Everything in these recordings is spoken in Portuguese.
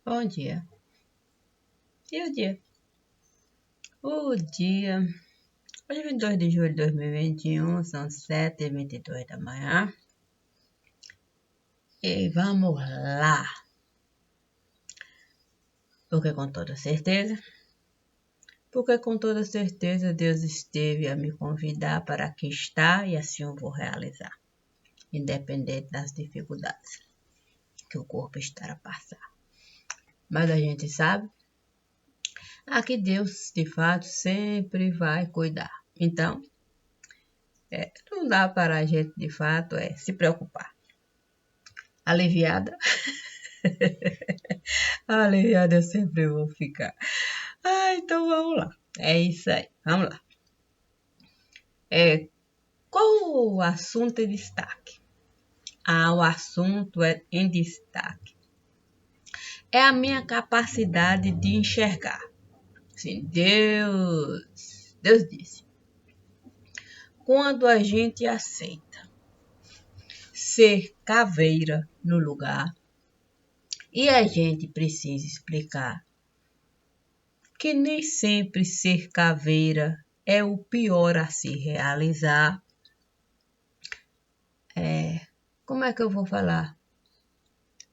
Bom dia. E o dia? O dia. Hoje é 22 de julho de 2021, são 7h22 da manhã. E vamos lá. Porque com toda certeza. Porque com toda certeza Deus esteve a me convidar para aqui estar e assim eu vou realizar. Independente das dificuldades que o corpo está a passar. Mas a gente sabe que Deus, de fato, sempre vai cuidar. Então, não dá para a gente, de fato, se preocupar. Aliviada? Aliviada eu sempre vou ficar. Então vamos lá. É isso aí. Vamos lá. Qual o assunto em destaque? O assunto em destaque é a minha capacidade de enxergar. Sim, Deus disse. Quando a gente aceita ser caveira no lugar e a gente precisa explicar que nem sempre ser caveira é o pior a se realizar. Como é que eu vou falar?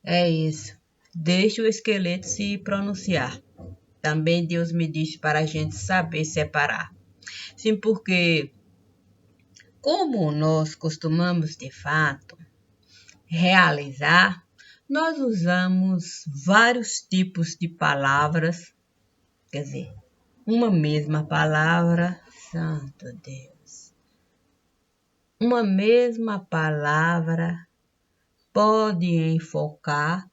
É isso. Deixe o esqueleto se pronunciar. Também Deus me disse para a gente saber separar. Sim, porque como nós costumamos de fato realizar, nós usamos vários tipos de palavras, quer dizer, uma mesma palavra, santo Deus, uma mesma palavra pode enfocar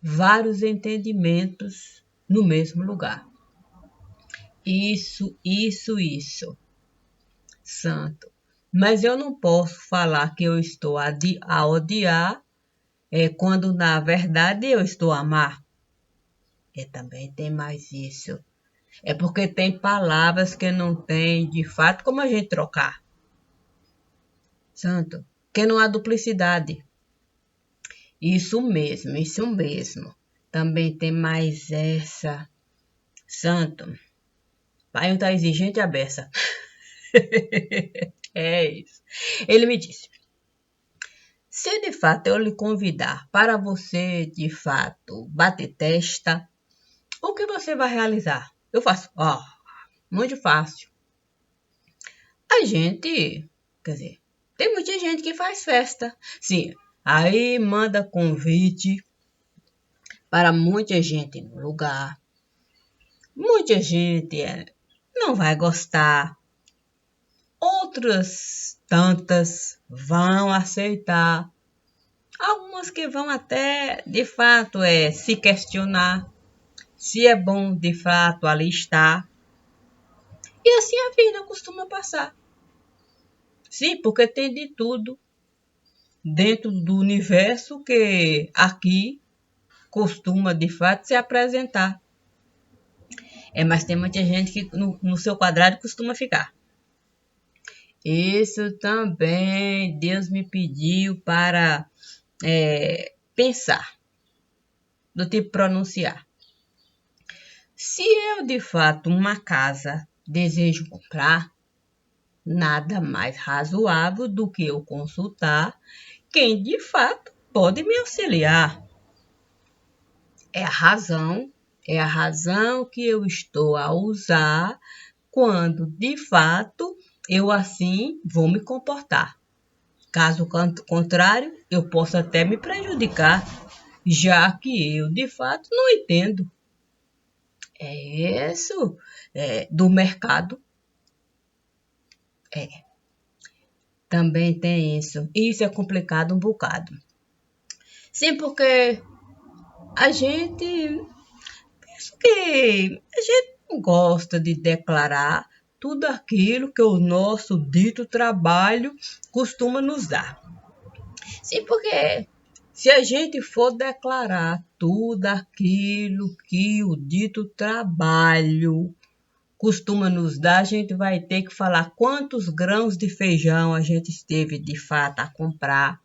vários entendimentos no mesmo lugar. Isso, santo. Mas eu não posso falar que eu estou a odiar quando na verdade eu estou a amar. Também tem mais isso. É porque tem palavras que não tem de fato como a gente trocar. Santo. Que não há duplicidade. Isso mesmo. Também tem mais essa. Santo. Pai não tá exigente a beça. É isso. Ele me disse: se de fato eu lhe convidar para você, de fato, bater testa, o que você vai realizar? Eu faço, muito fácil. A gente, quer dizer, tem muita gente que faz festa. Sim, aí manda convite para muita gente no lugar. Muita gente não vai gostar. Outras tantas vão aceitar. Algumas que vão até, de fato, se questionar se é bom, de fato, ali estar. E assim a vida costuma passar. Sim, porque tem de tudo dentro do universo que aqui costuma, de fato, se apresentar. Mas tem muita gente que no seu quadrado costuma ficar. Isso também Deus me pediu para pensar, do tipo pronunciar. Se eu, de fato, uma casa desejo comprar, nada mais razoável do que eu consultar quem, de fato, pode me auxiliar. É a razão que eu estou a usar quando, de fato, eu assim vou me comportar. Caso contrário, eu posso até me prejudicar, já que eu, de fato, não entendo. É isso do mercado. Também tem isso. Isso é complicado um bocado. Sim, porque a gente, penso que a gente não gosta de declarar tudo aquilo que o nosso dito trabalho costuma nos dar. Sim, porque se a gente for declarar tudo aquilo que o dito trabalho costuma nos dar, a gente vai ter que falar quantos grãos de feijão a gente esteve de fato a comprar,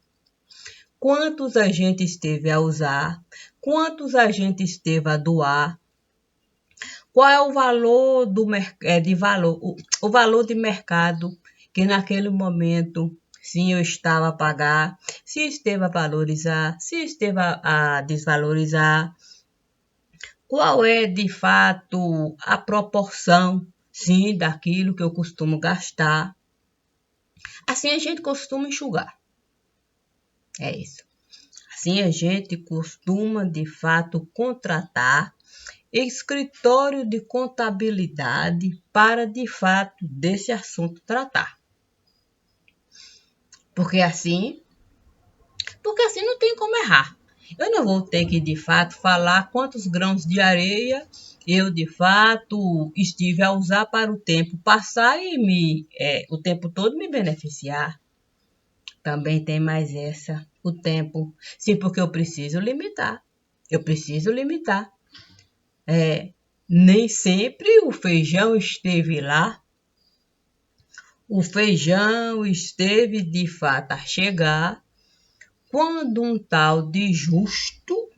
quantos a gente esteve a usar, quantos a gente esteve a doar, qual é o valor o valor de mercado que naquele momento, sim, eu estava a pagar, se esteve a valorizar, se esteve a desvalorizar, qual é de fato a proporção, sim, daquilo que eu costumo gastar. Assim a gente costuma enxugar. É isso. Assim a gente costuma, de fato, contratar escritório de contabilidade para, de fato, desse assunto tratar. Porque assim não tem como errar. Eu não vou ter que, de fato, falar quantos grãos de areia eu, de fato, estive a usar para o tempo passar e o tempo todo me beneficiar. Também tem mais essa, o tempo. Sim, porque eu preciso limitar. Eu preciso limitar. Nem sempre o feijão esteve lá. O feijão esteve, de fato, a chegar quando um tal de Justo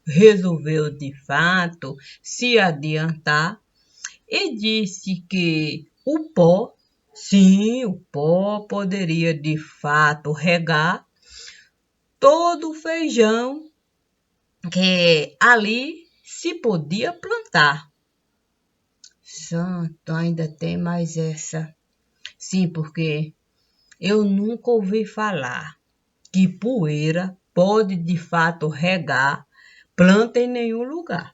resolveu, de fato, se adiantar e disse que o pó, sim, o pó poderia, de fato, regar todo o feijão que ali se podia plantar. Santo, ainda tem mais essa. Sim, porque eu nunca ouvi falar que poeira pode de fato regar planta em nenhum lugar.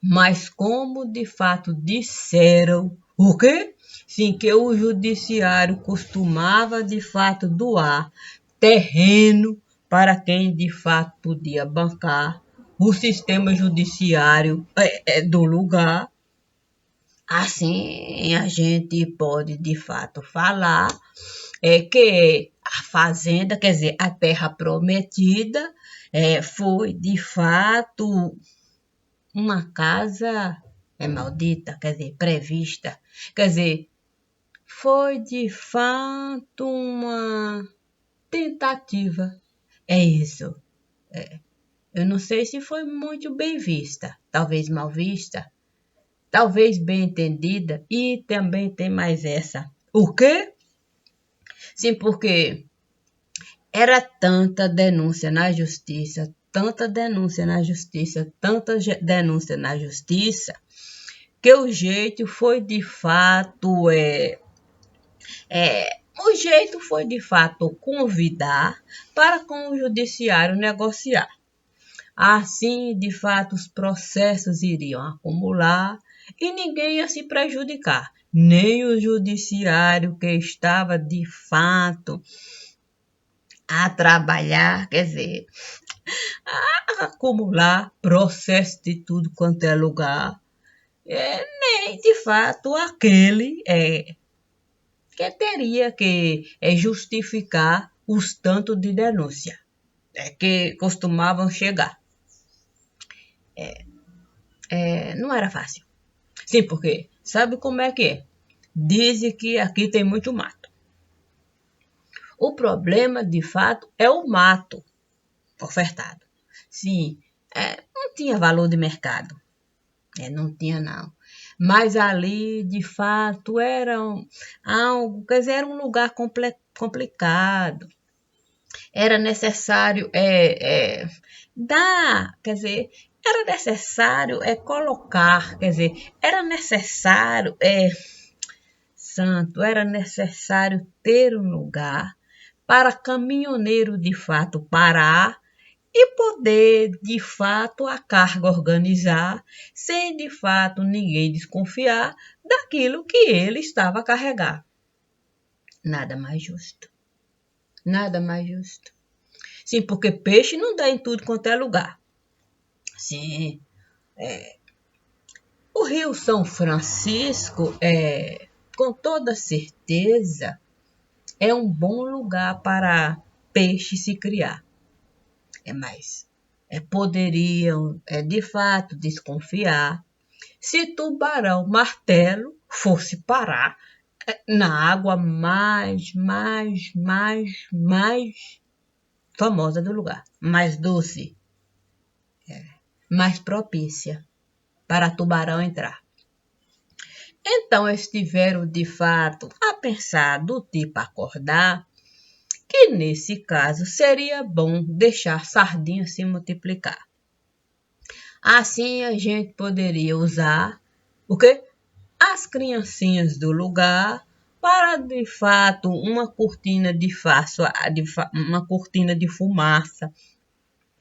Mas como de fato disseram, o quê? Sim, que o judiciário costumava de fato doar terreno para quem de fato podia bancar o sistema judiciário do lugar. Assim a gente pode de fato falar que a fazenda, quer dizer, a terra prometida, foi de fato uma casa maldita, quer dizer, prevista. Quer dizer, foi de fato uma tentativa. É isso. Eu não sei se foi muito bem vista, talvez mal vista, talvez bem entendida, e também tem mais essa. O quê? Sim, porque era tanta denúncia na justiça, tanta denúncia na justiça, tanta denúncia na justiça, que o jeito foi de fato convidar para com o judiciário negociar. Assim, de fato, os processos iriam acumular e ninguém ia se prejudicar, nem o judiciário que estava de fato a trabalhar, quer dizer, a acumular processo de tudo quanto é lugar, nem de fato aquele que teria que justificar os tantos de denúncia que costumavam chegar. Não era fácil. Sim, porque sabe como é que é? Dizem que aqui tem muito mato. O problema, de fato, é o mato ofertado. Sim, não tinha valor de mercado. Não tinha, não. Mas ali, de fato, algo, quer dizer, era um lugar complicado. Era necessário dar, quer dizer, era necessário colocar, quer dizer, era necessário, era necessário ter um lugar para caminhoneiro, de fato, parar e poder, de fato, a carga organizar, sem, de fato, ninguém desconfiar daquilo que ele estava a carregar. Nada mais justo. Nada mais justo. Sim, porque peixe não dá em tudo quanto é lugar. Sim. O Rio São Francisco, com toda certeza, é um bom lugar para peixe se criar. Mas poderiam, de fato, desconfiar se tubarão martelo fosse parar na água mais famosa do lugar, mais doce. mais propícia para tubarão entrar. Então, eles tiveram, de fato, a pensar do tipo acordar, que nesse caso seria bom deixar sardinha se multiplicar. Assim, a gente poderia usar o quê? As criancinhas do lugar para, de fato, uma cortina uma cortina de fumaça,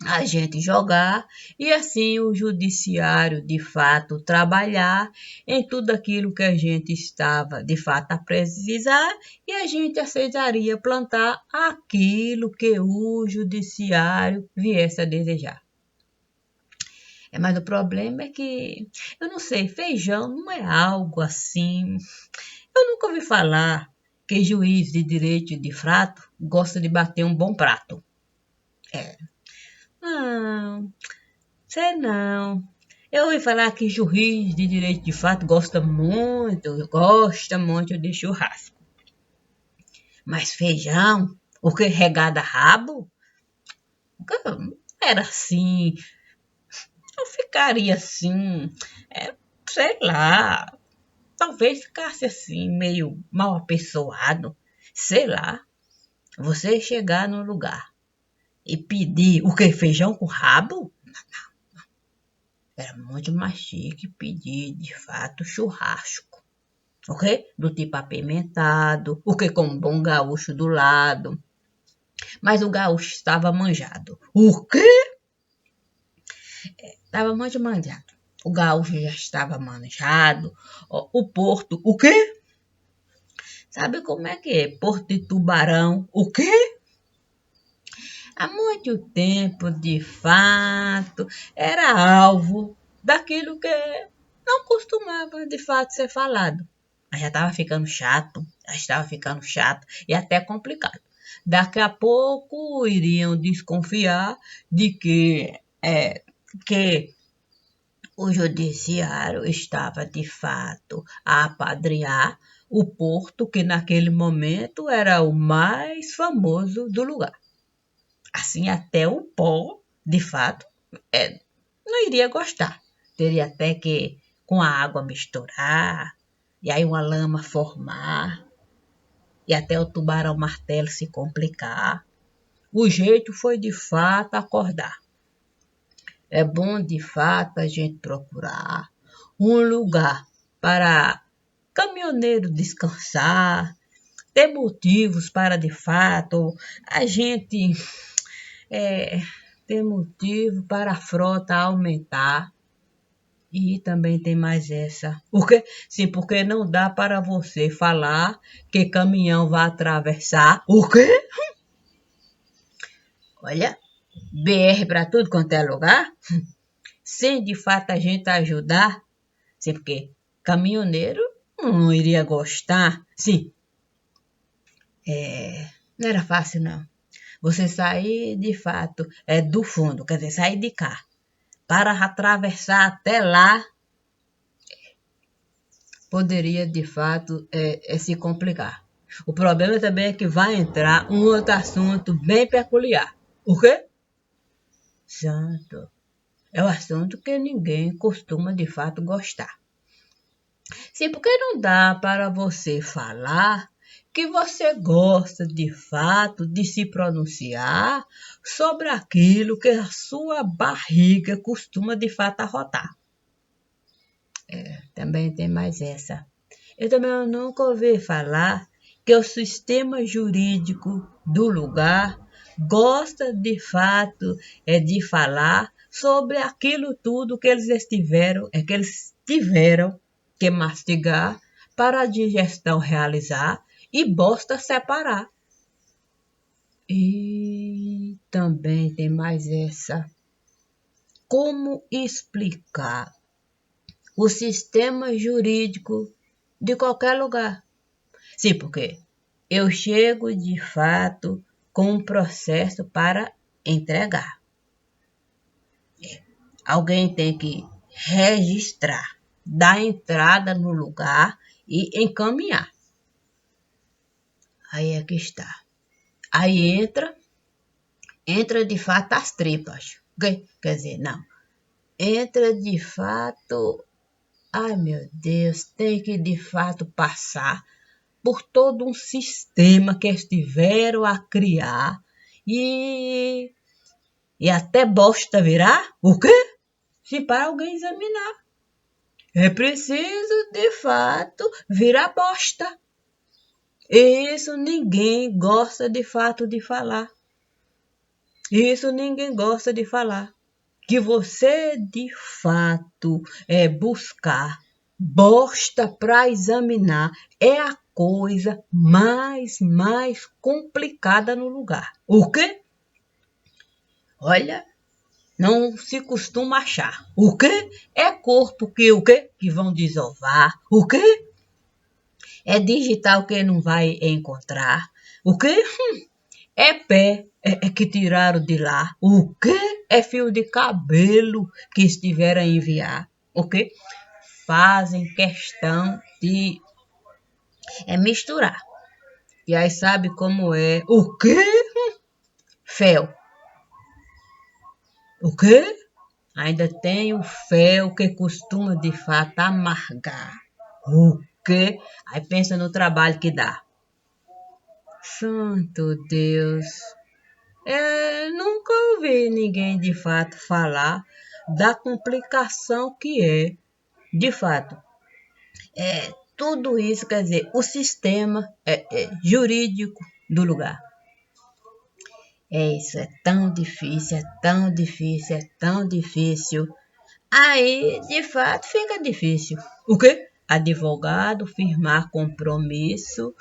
a gente jogar e assim o judiciário, de fato, trabalhar em tudo aquilo que a gente estava, de fato, a precisar e a gente aceitaria plantar aquilo que o judiciário viesse a desejar. Mas o problema é que, eu não sei, feijão não é algo assim. Eu nunca ouvi falar que juiz de direito de fato gosta de bater um bom prato. Não, sei não. Eu ouvi falar que juiz de direito de fato gosta muito de churrasco. Mas feijão, o que regada a rabo? Era assim, eu ficaria assim, sei lá, talvez ficasse assim, meio mal apessoado, sei lá. Você chegar no lugar e pedir o que? Feijão com rabo? Era muito mais chique pedir, de fato, churrasco. Ok? Do tipo apimentado, o que com um bom gaúcho do lado. Mas o gaúcho estava manjado. O quê? Estava muito manjado. O gaúcho já estava manjado. O Porto, o quê? Sabe como é que é? Porto de Tubarão, o quê? Há muito tempo, de fato, era alvo daquilo que não costumava, de fato, ser falado. Mas já estava ficando chato e até complicado. Daqui a pouco iriam desconfiar de que o judiciário estava, de fato, a apadrinhar o porto, que naquele momento era o mais famoso do lugar. Assim, até o pó, de fato, não iria gostar. Teria até que, com a água, misturar, e aí uma lama formar, e até o tubarão-martelo se complicar. O jeito foi, de fato, acordar. É bom, de fato, a gente procurar um lugar para caminhoneiro descansar, ter motivos para, de fato, a gente ter motivo para a frota aumentar. E também tem mais essa. Porque, sim, porque não dá para você falar que caminhão vai atravessar. O quê? Olha, BR para tudo quanto é lugar. Sem de fato a gente ajudar. Sim, porque caminhoneiro não iria gostar. Sim, não era fácil não. Você sair de fato do fundo, quer dizer, sair de cá para atravessar até lá, poderia de fato se complicar. O problema também é que vai entrar um outro assunto bem peculiar. O quê? Santo. É um assunto que ninguém costuma de fato gostar. Sim, porque não dá para você falar que você gosta de fato de se pronunciar sobre aquilo que a sua barriga costuma de fato arrotar. Também tem mais essa. Eu também nunca ouvi falar que o sistema jurídico do lugar gosta de fato de falar sobre aquilo tudo que eles tiveram que mastigar para a digestão realizar e bosta separar. E também tem mais essa. Como explicar o sistema jurídico de qualquer lugar? Sim, porque eu chego de fato com um processo para entregar. Alguém tem que registrar, dar entrada no lugar e encaminhar. Aí é que está. Aí entra de fato as tripas. Quer dizer, não. entra de fato. Ai, meu Deus, tem que de fato passar por todo um sistema que estiveram a criar e, e até bosta virar? O quê? Se para alguém examinar. É preciso, de fato, virar bosta. Isso ninguém gosta de fato de falar. Isso ninguém gosta de falar. Que você, de fato, buscar bosta para examinar é a coisa mais complicada no lugar. O quê? Olha, não se costuma achar. O quê? É corpo que o quê? Que vão desovar. O quê? É digital que não vai encontrar. O quê? É pé que tiraram de lá. O quê? É fio de cabelo que estiveram a enviar. O quê? Fazem questão de misturar. E aí sabe como é? O quê? Fel. O quê? Ainda tem o fel que costuma de fato amargar. O quê? Aí pensa no trabalho que dá. Santo Deus. Nunca ouvi ninguém de fato falar da complicação que é, de fato, tudo isso, quer dizer, o sistema jurídico do lugar. Isso, é tão difícil, é tão difícil, é tão difícil. Aí, de fato, fica difícil. O quê? Advogado firmar compromisso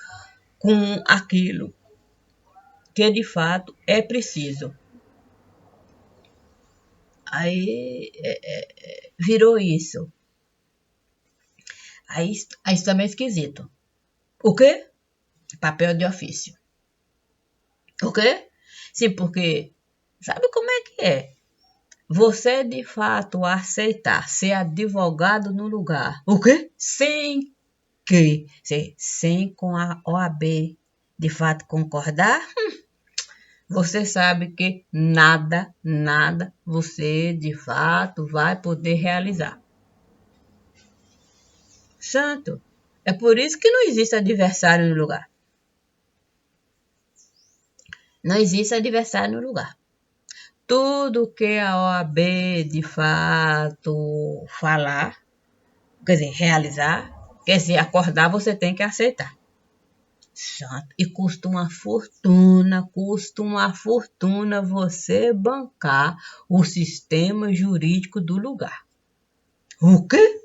com aquilo que de fato é preciso. Aí virou isso. Aí também é esquisito. O quê? Papel de ofício. O quê? Sim, porque sabe como é que é? Você de fato aceitar ser advogado no lugar. O quê? Sem com a OAB de fato concordar, você sabe que nada você de fato vai poder realizar. Santo, é por isso que não existe adversário no lugar. Não existe adversário no lugar. Tudo que a OAB de fato falar, quer dizer, realizar, quer dizer, acordar, você tem que aceitar. Santo. E custa uma fortuna você bancar o sistema jurídico do lugar. O quê?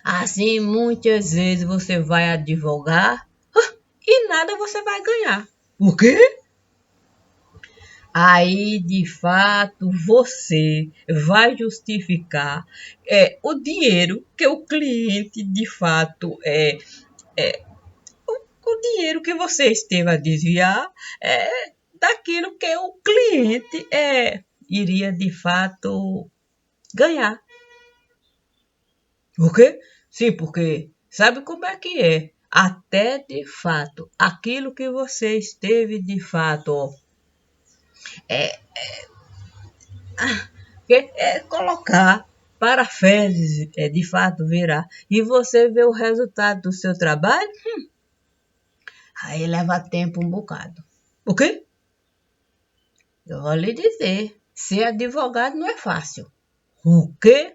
Assim, muitas vezes você vai advogar e nada você vai ganhar. O quê? Aí, de fato, você vai justificar o dinheiro que o cliente, de fato, o dinheiro que você esteve a desviar daquilo que o cliente iria, de fato, ganhar. O quê? Sim, porque sabe como é que é? Até, de fato, aquilo que você esteve, de fato, colocar para fezes, de fato, virar, e você vê o resultado do seu trabalho, aí leva tempo um bocado. O quê? Eu vou lhe dizer, ser advogado não é fácil. O quê?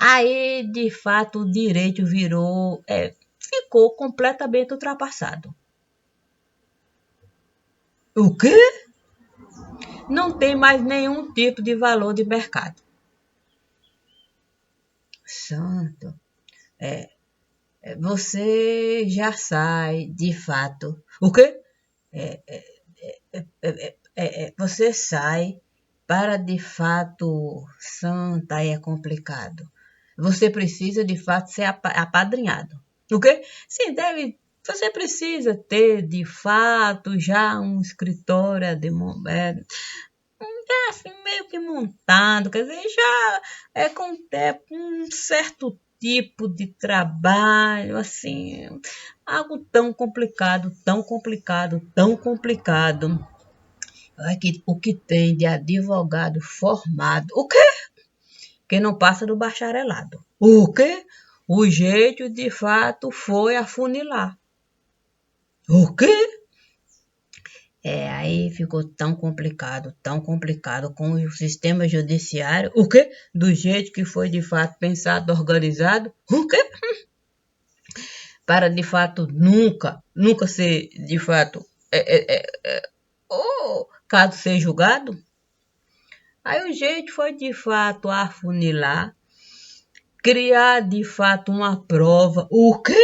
Aí, de fato, o direito ficou completamente ultrapassado. O quê? Não tem mais nenhum tipo de valor de mercado. Santo. Você já sai, de fato. O quê? Você sai para, de fato, santa, aí é complicado. Você precisa, de fato, ser apadrinhado. O quê? Sim, você precisa ter, de fato, já um escritório assim, meio que montado, quer dizer, já com um certo tipo de trabalho, assim, algo tão complicado, tão complicado, tão complicado. O que tem de advogado formado? O quê? que não passa do bacharelado. O quê? O jeito, de fato, foi afunilar. O quê? Aí ficou tão complicado com o sistema judiciário. O quê? Do jeito que foi, de fato, pensado, organizado. O quê? Para, de fato, nunca ser, de fato, caso ser julgado. Aí o jeito foi, de fato, afunilar, criar, de fato, uma prova. O quê?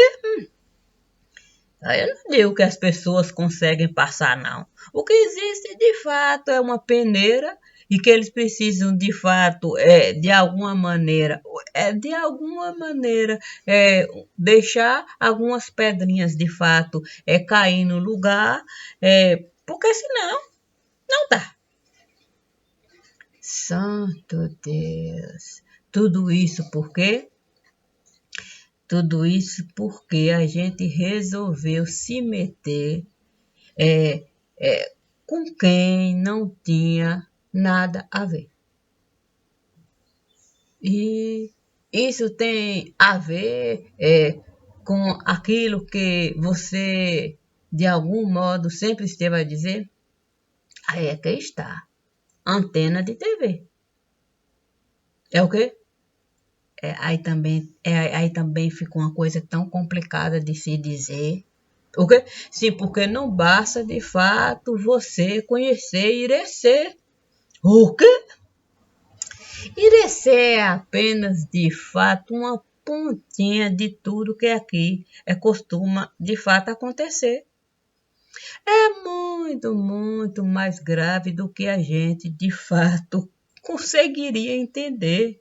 Aí eu não digo que as pessoas conseguem passar, não. O que existe, de fato, é uma peneira e que eles precisam, de fato, deixar algumas pedrinhas, de fato, cair no lugar, porque senão não dá. Santo Deus! Tudo isso por quê? Tudo isso porque a gente resolveu se meter com quem não tinha nada a ver. E isso tem a ver com aquilo que você, de algum modo, sempre esteve a dizer? Aí é que está. Antena de TV. É o quê? Aí também ficou uma coisa tão complicada de se dizer. O quê? Sim, porque não basta, de fato, você conhecer Irecê. O quê? Irecê é apenas, de fato, uma pontinha de tudo que aqui costuma, de fato, acontecer. É muito, muito mais grave do que a gente, de fato, conseguiria entender.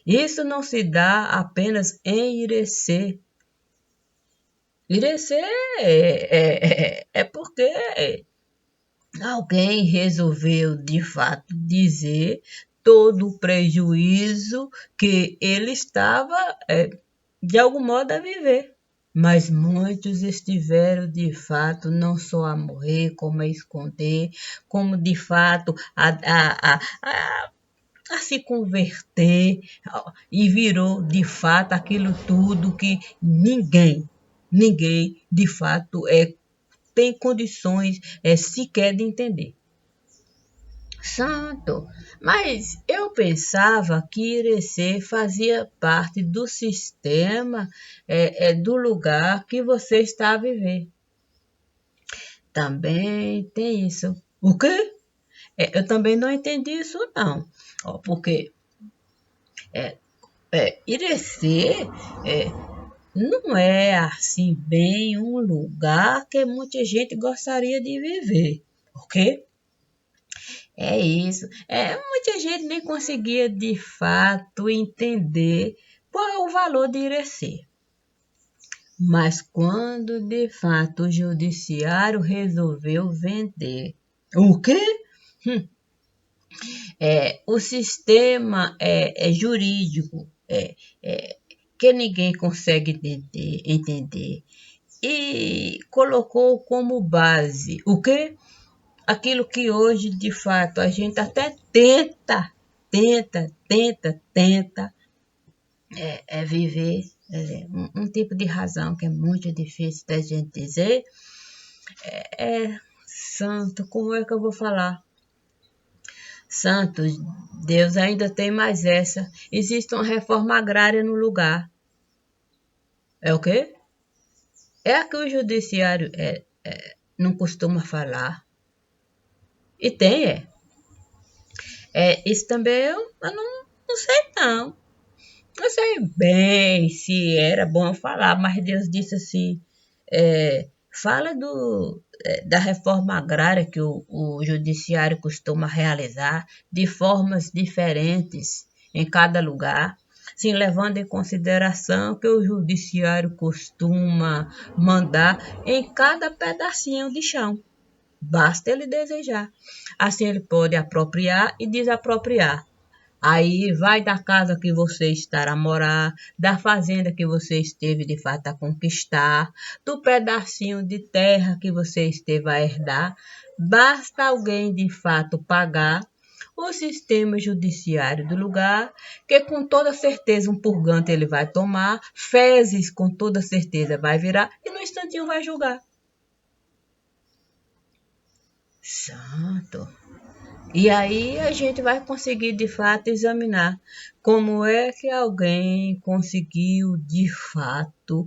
Isso não se dá apenas em Irecê. Irecê é porque alguém resolveu, de fato, dizer todo o prejuízo que ele estava, de algum modo, a viver. Mas muitos estiveram, de fato, não só a morrer, como a esconder, como, de fato, a se converter, e virou, de fato, aquilo tudo que ninguém, de fato, tem condições sequer de entender. Santo, mas eu pensava que Irecê fazia parte do sistema, do lugar que você está a viver. Também tem isso. O quê? Eu também não entendi isso, não. Porque Irecê não é assim bem um lugar que muita gente gostaria de viver, ok? É isso. Muita gente nem conseguia de fato entender qual é o valor de Irecê. Mas quando de fato o judiciário resolveu vender, o quê? O sistema jurídico que ninguém consegue entender e colocou como base o quê? Aquilo que hoje, de fato, a gente até tenta viver, um tipo de razão que é muito difícil da gente dizer, santo, como é que eu vou falar? Santo, Deus ainda tem mais essa. Existe uma reforma agrária no lugar. É o quê? É a que o judiciário não costuma falar. E tem, isso também eu não sei não. Não sei bem se era bom falar, mas Deus disse assim, fala da reforma agrária que o judiciário costuma realizar de formas diferentes em cada lugar, sim, levando em consideração que o judiciário costuma mandar em cada pedacinho de chão. Basta ele desejar. Assim ele pode apropriar e desapropriar. Aí vai da casa que você estará a morar, da fazenda que você esteve de fato a conquistar, do pedacinho de terra que você esteve a herdar. Basta alguém de fato pagar o sistema judiciário do lugar, que com toda certeza um purgante ele vai tomar, fezes com toda certeza vai virar e no instantinho vai julgar. Santo! E aí a gente vai conseguir de fato examinar como é que alguém conseguiu de fato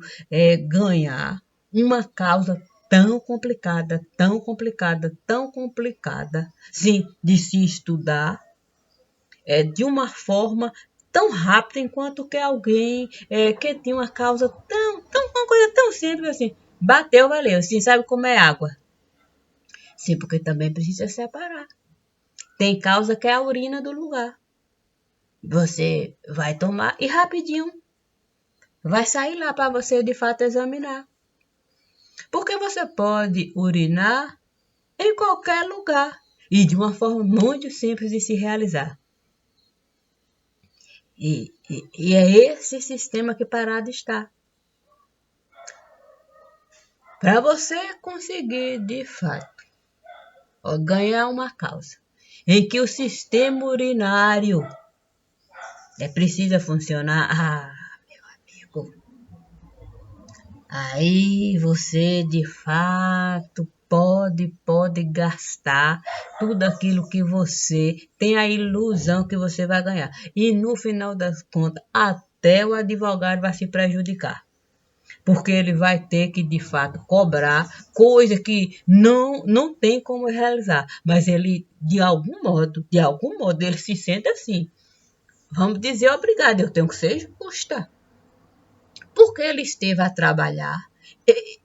ganhar uma causa tão complicada, tão complicada, tão complicada, sim, de se estudar de uma forma tão rápida, enquanto que alguém que tinha uma causa uma coisa tão simples assim, bateu, valeu, assim, sabe como é água? Sim, porque também precisa separar. Tem causa que é a urina do lugar. Você vai tomar e rapidinho vai sair lá para você de fato examinar. Porque você pode urinar em qualquer lugar e de uma forma muito simples de se realizar. E é esse sistema que parado está. Para você conseguir de fato ganhar uma causa em que o sistema urinário precisa funcionar, meu amigo, aí você de fato pode gastar tudo aquilo que você tem a ilusão que você vai ganhar. E no final das contas, até o advogado vai se prejudicar. Porque ele vai ter que, de fato, cobrar coisa que não tem como realizar. Mas ele, de algum modo, ele se sente assim. Vamos dizer obrigado, eu tenho que ser justa. Porque ele esteve a trabalhar.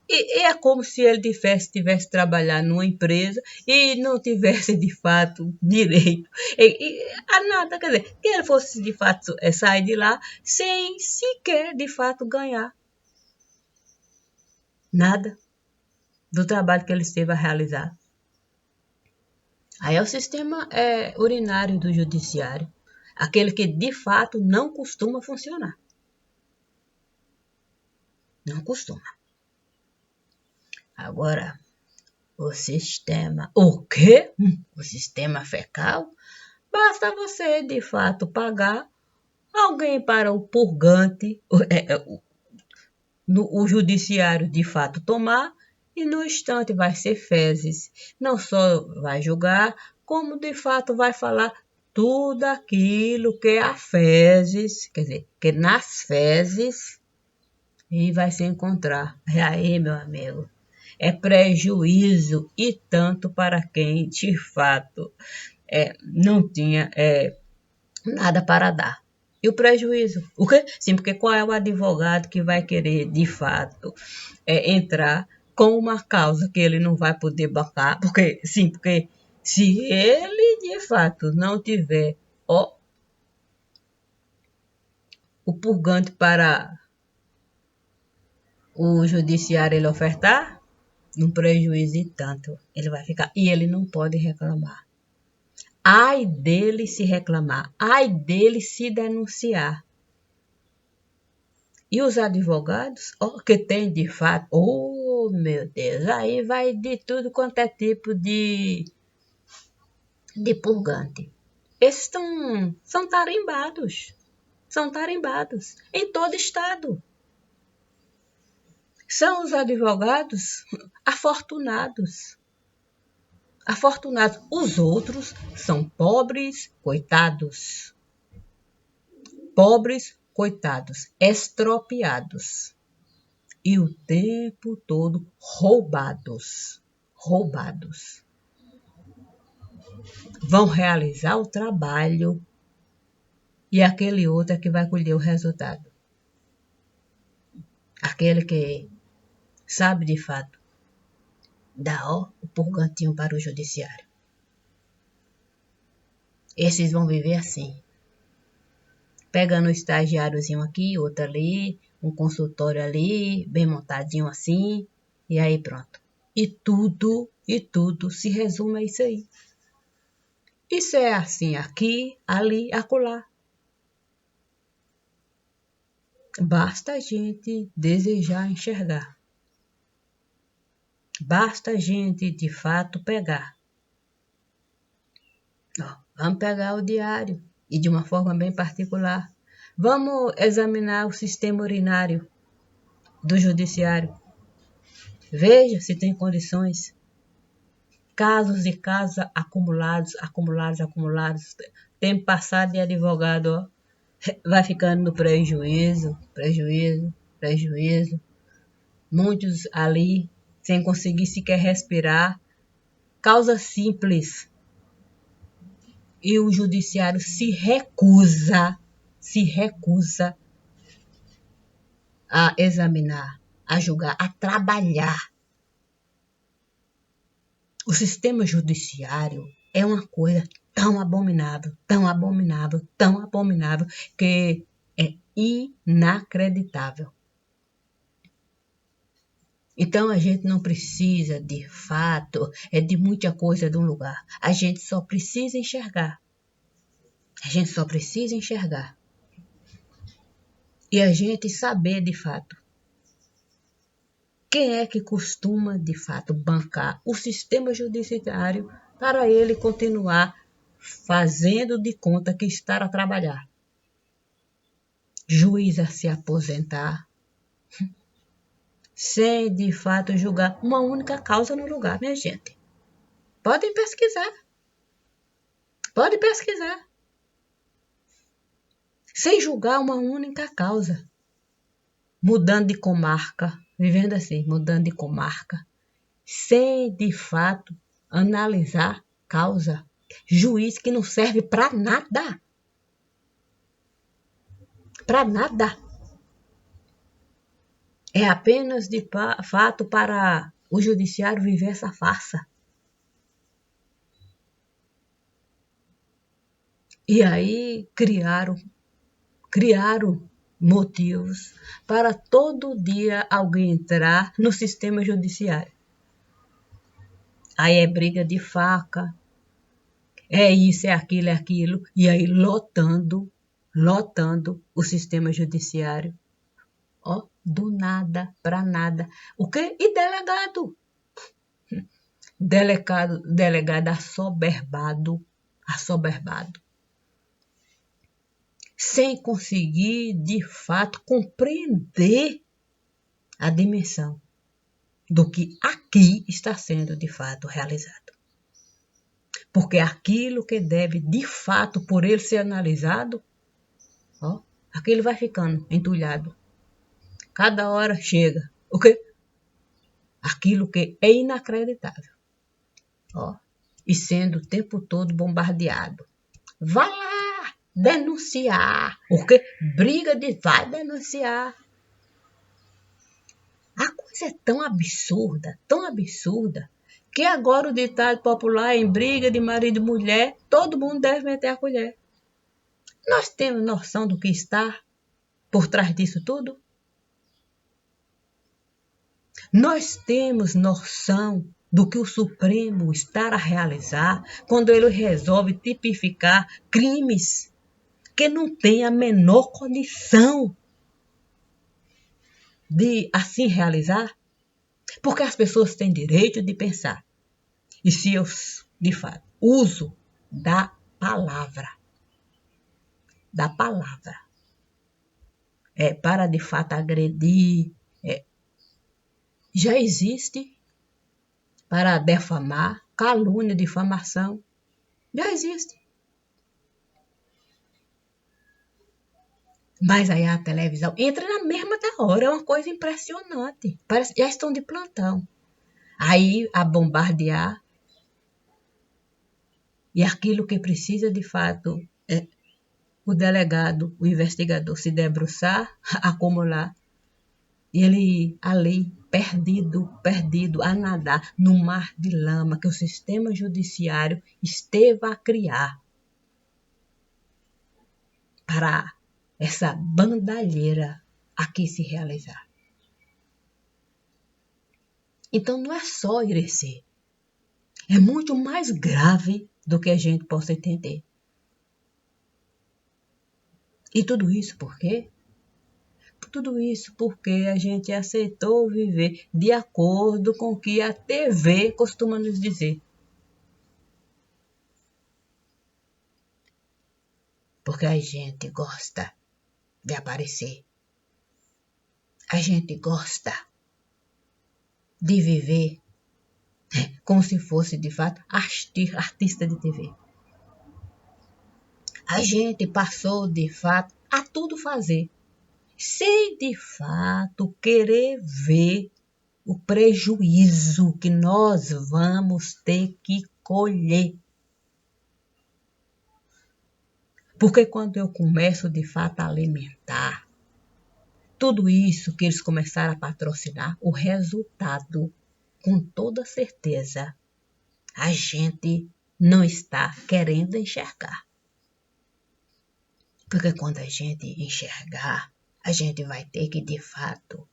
É como se ele tivesse trabalhado numa empresa e não tivesse, de fato, direito a nada. Quer dizer, que ele fosse, de fato, sair de lá sem sequer, de fato, ganhar nada do trabalho que ele esteve a realizar. Aí é o sistema urinário do judiciário, aquele que, de fato, não costuma funcionar. Não costuma. Agora, o sistema... O quê? O sistema fecal? Basta você, de fato, pagar alguém para o purgante, o judiciário, de fato, tomar, e no instante vai ser fezes. Não só vai julgar, como, de fato, vai falar tudo aquilo que a fezes, quer dizer, que nas fezes, e vai se encontrar. E aí, meu amigo, é prejuízo e tanto para quem, de fato, não tinha nada para dar. E o prejuízo? O quê? Sim, porque qual é o advogado que vai querer, de fato, entrar com uma causa que ele não vai poder bancar? Porque se ele, de fato, não tiver o purgante para o judiciário ele ofertar, um prejuízo e tanto ele vai ficar. E ele não pode reclamar. Ai dele se reclamar, ai dele se denunciar. E os advogados, que tem de fato, meu Deus, aí vai de tudo quanto é tipo de purgante. Esses são tarimbados em todo estado. São os advogados afortunados. Os outros são pobres, coitados. Pobres, coitados, estropiados. E o tempo todo roubados. Vão realizar o trabalho e aquele outro é que vai colher o resultado. Aquele que sabe de fato dar o purgantinho para o judiciário. Esses vão viver assim. Pegando um estagiáriozinho aqui, outro ali, um consultório ali, bem montadinho assim, e aí pronto. E tudo se resume a isso aí. Isso é assim aqui, ali, acolá. Basta a gente desejar enxergar. Basta a gente, de fato, pegar. Ó, vamos pegar o diário e de uma forma bem particular. Vamos examinar o sistema urinário do judiciário. Veja se tem condições. Casos e casos acumulados. Tempo passado de advogado, ó, vai ficando no prejuízo. Muitos ali sem conseguir sequer respirar. Causa simples. E o judiciário se recusa a examinar, a julgar, a trabalhar. O sistema judiciário é uma coisa tão abominável, que é inacreditável. Então a gente não precisa, de fato, de muita coisa de um lugar. A gente só precisa enxergar. E a gente saber, de fato, quem é que costuma, de fato, bancar o sistema judiciário para ele continuar fazendo de conta que está a trabalhar. Juiz a se aposentar, sem, de fato, julgar uma única causa no lugar, minha gente. Podem pesquisar. Sem julgar uma única causa. Mudando de comarca, vivendo assim, mudando de comarca, sem, de fato, analisar causa. Juiz que não serve para nada. É apenas, de fato, para o judiciário viver essa farsa. E aí criaram motivos para todo dia alguém entrar no sistema judiciário. Aí é briga de faca, é isso, é aquilo, e aí lotando o sistema judiciário. Ó, do nada para nada. O quê? E delegado? Delegado assoberbado. Sem conseguir, de fato, compreender a dimensão do que aqui está sendo, de fato, realizado. Porque aquilo que deve, de fato, por ele ser analisado, ó, aquilo vai ficando entulhado. Cada hora chega. O quê? Aquilo que é inacreditável. Ó, e sendo o tempo todo bombardeado. Vai lá denunciar. O quê? Vai denunciar. A coisa é tão absurda, que agora o ditado popular em briga de marido e mulher, todo mundo deve meter a colher. Nós temos noção do que está por trás disso tudo? Nós temos noção do que o Supremo está a realizar quando ele resolve tipificar crimes que não têm a menor condição de assim realizar? Porque as pessoas têm direito de pensar. E se eu, de fato, uso da palavra, para de fato agredir, já existe para defamar, calúnia, difamação, já existe. Mas aí a televisão entra na mesma da hora, é uma coisa impressionante. Parece, já estão de plantão. Aí a bombardear. E aquilo que precisa de fato é o delegado, o investigador se debruçar, acumular. E ele ali, perdido, a nadar no mar de lama que o sistema judiciário esteve a criar para essa bandalheira aqui se realizar. Então não é só Irecê. É muito mais grave do que a gente possa entender. E tudo isso por quê? Tudo isso porque a gente aceitou viver de acordo com o que a TV costuma nos dizer. Porque a gente gosta de aparecer. A gente gosta de viver como se fosse, de fato, artista de TV. A gente passou, de fato, a tudo fazer, sem, de fato, querer ver o prejuízo que nós vamos ter que colher. Porque quando eu começo, de fato, a alimentar tudo isso que eles começaram a patrocinar, o resultado, com toda certeza, a gente não está querendo enxergar. Porque quando a gente enxergar, a gente vai ter que, de fato,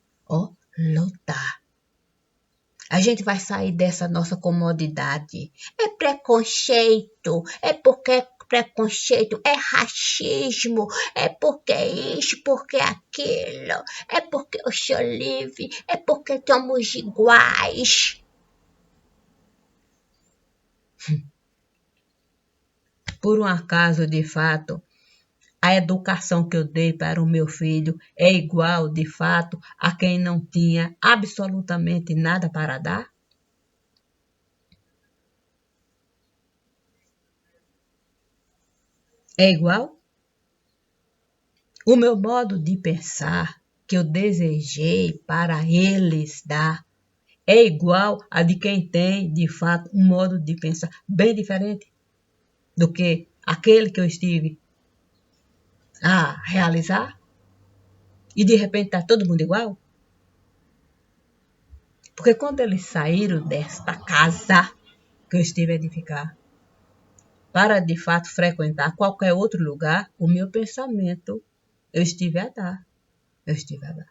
lutar. A gente vai sair dessa nossa comodidade. É preconceito, é porque é preconceito, é racismo, é porque isso, porque aquilo, é porque eu sou livre, é porque somos iguais. Por um acaso, de fato, a educação que eu dei para o meu filho é igual, de fato, a quem não tinha absolutamente nada para dar? É igual? O meu modo de pensar que eu desejei para eles dar é igual a de quem tem, de fato, um modo de pensar bem diferente do que aquele que eu estive a realizar? E de repente está todo mundo igual? Porque quando eles saíram desta casa que eu estive a edificar, para de fato frequentar qualquer outro lugar, o meu pensamento eu estive a dar. Eu estive a dar.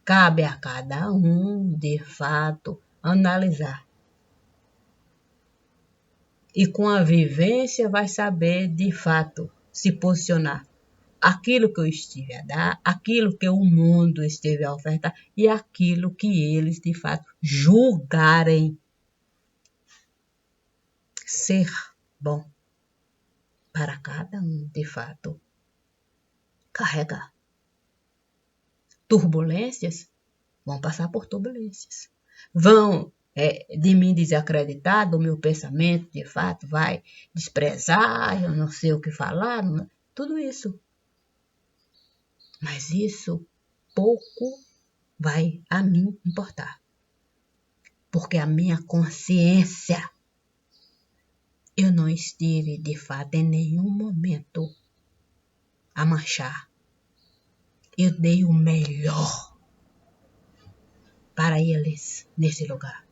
Cabe a cada um, de fato, analisar. E com a vivência vai saber, de fato, se posicionar. Aquilo que eu estive a dar, aquilo que o mundo esteve a ofertar e aquilo que eles, de fato, julgarem ser bom para cada um, de fato, carregar. Turbulências? Vão passar por turbulências. Vão de mim desacreditar do meu pensamento, de fato, vai desprezar, eu não sei o que falar, tudo isso. Mas isso pouco vai a mim importar. Porque a minha consciência, eu não estive, de fato, em nenhum momento a manchar. Eu dei o melhor para eles nesse lugar.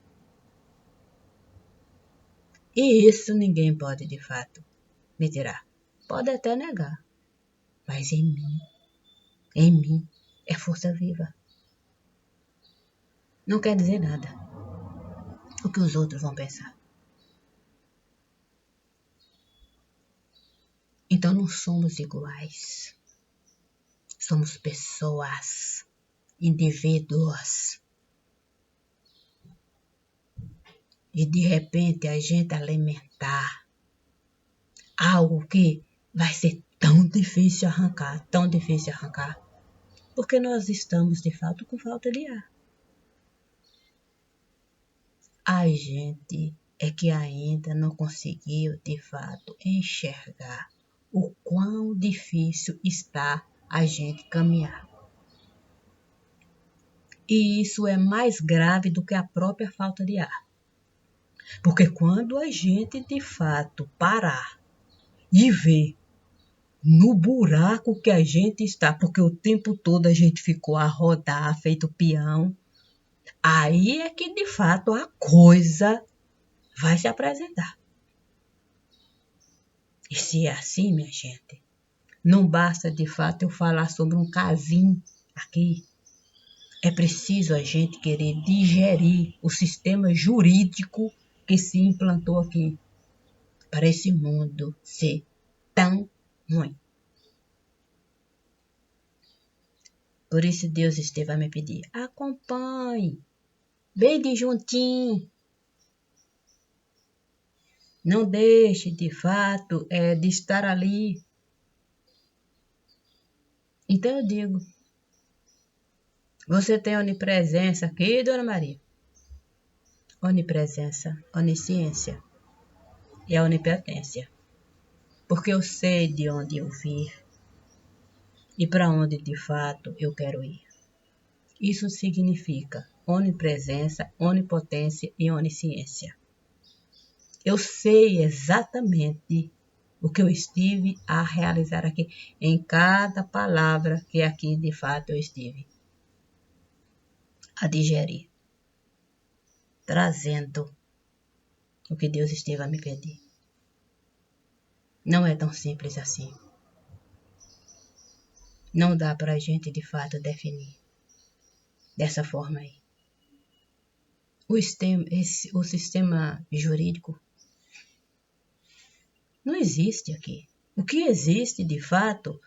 E isso ninguém pode, de fato, me tirar. Pode até negar, mas em mim, é força viva. Não quer dizer nada o que os outros vão pensar. Então não somos iguais. Somos pessoas, indivíduos. E de repente a gente alimentar algo que vai ser tão difícil arrancar, porque nós estamos de fato com falta de ar. A gente é que ainda não conseguiu de fato enxergar o quão difícil está a gente caminhar. E isso é mais grave do que a própria falta de ar. Porque quando a gente de fato parar e ver no buraco que a gente está, porque o tempo todo a gente ficou a rodar, feito peão, aí é que de fato a coisa vai se apresentar. E se é assim, minha gente, não basta de fato eu falar sobre um casinho aqui. É preciso a gente querer digerir o sistema jurídico que se implantou aqui para esse mundo ser tão ruim. Por isso Deus esteve a me pedir, acompanhe, bem de juntinho. Não deixe de fato de estar ali Então eu digo, você tem onipresença aqui, Dona Maria? Onipresença, onisciência e a onipotência. Porque eu sei de onde eu vim e para onde de fato eu quero ir. Isso significa onipresença, onipotência e onisciência. Eu sei exatamente o que eu estive a realizar aqui, em cada palavra que aqui de fato eu estive a digerir, trazendo o que Deus esteve a me pedir. Não é tão simples assim. Não dá para a gente de fato definir dessa forma aí. O sistema jurídico não existe aqui. O que existe de fato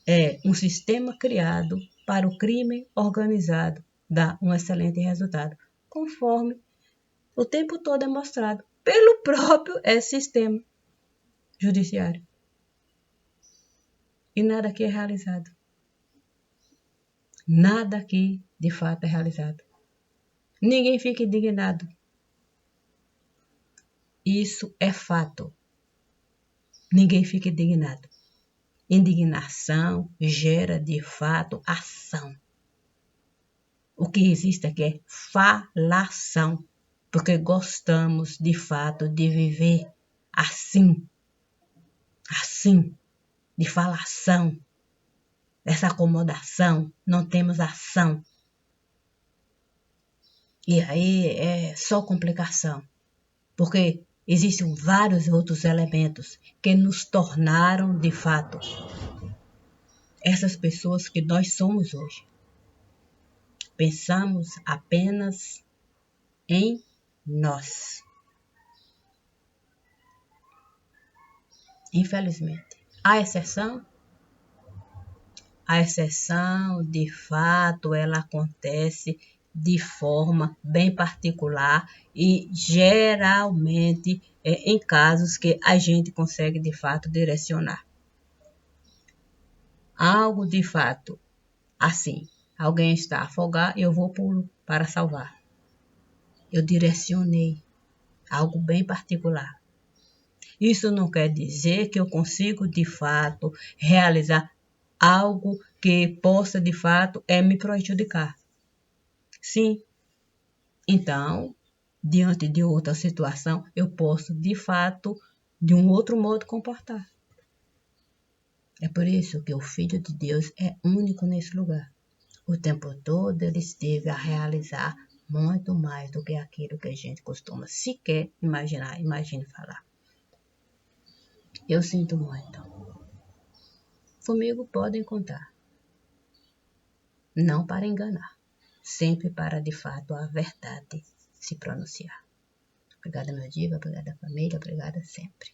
é um sistema criado para o crime organizado dar um excelente resultado, conforme o tempo todo é mostrado pelo próprio sistema judiciário. E nada aqui é realizado. Nada aqui, de fato, é realizado. Ninguém fica indignado. Isso é fato. Ninguém fica indignado. Indignação gera, de fato, ação. O que existe aqui é falação, porque gostamos, de fato, de viver assim, de falação, dessa acomodação, não temos ação. E aí é só complicação, porque existem vários outros elementos que nos tornaram, de fato, essas pessoas que nós somos hoje. Pensamos apenas em nós. Infelizmente. A exceção, de fato, ela acontece de forma bem particular e geralmente em casos que a gente consegue de fato direcionar. Algo de fato assim, alguém está afogado, eu vou pulo para salvar. Eu direcionei algo bem particular. Isso não quer dizer que eu consigo de fato realizar algo que possa de fato me prejudicar. Sim. Então, diante de outra situação, eu posso de fato de um outro modo comportar. É por isso que o Filho de Deus é único nesse lugar. O tempo todo ele esteve a realizar muito mais do que aquilo que a gente costuma sequer imagine falar. Eu sinto muito. Comigo podem contar. Não para enganar, sempre para de fato a verdade se pronunciar. Obrigada, meu diva, obrigada, família, obrigada sempre.